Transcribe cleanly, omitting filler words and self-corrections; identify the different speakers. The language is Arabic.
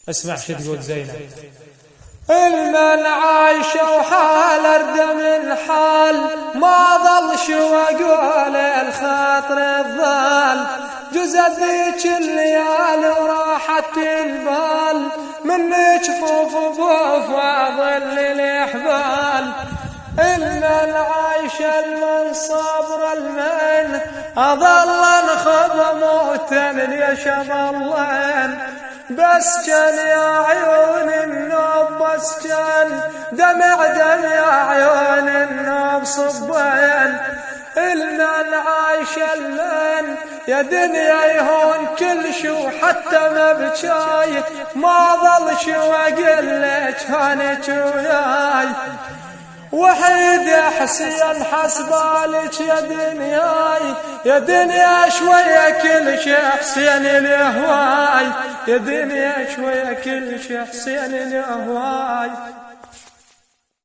Speaker 1: اسمع شو تقول زينب.
Speaker 2: المن عايش وحال اردم الحال، ما ظل شو اقول الخاطر الضال، جزت ذيك الليالي وراحت البال، من جفوف ضوف واظل الاحبال. المن عايش المن صبر المن، اظل انخذ موتا ليش اظلن، بس كان يا عيون النوب، بس كان دمع يا عيون النوب صبين. المن عايش المن يا دنيا يهون كل شو، حتى ما بجاي ما ظل شو اقلك هانك وياي. وحيد يا حسين حسبالك يا دنياي، يا دنيا شوية كل شي حسين الهواي، يا دنيا شوية كل شي حسين الهواي.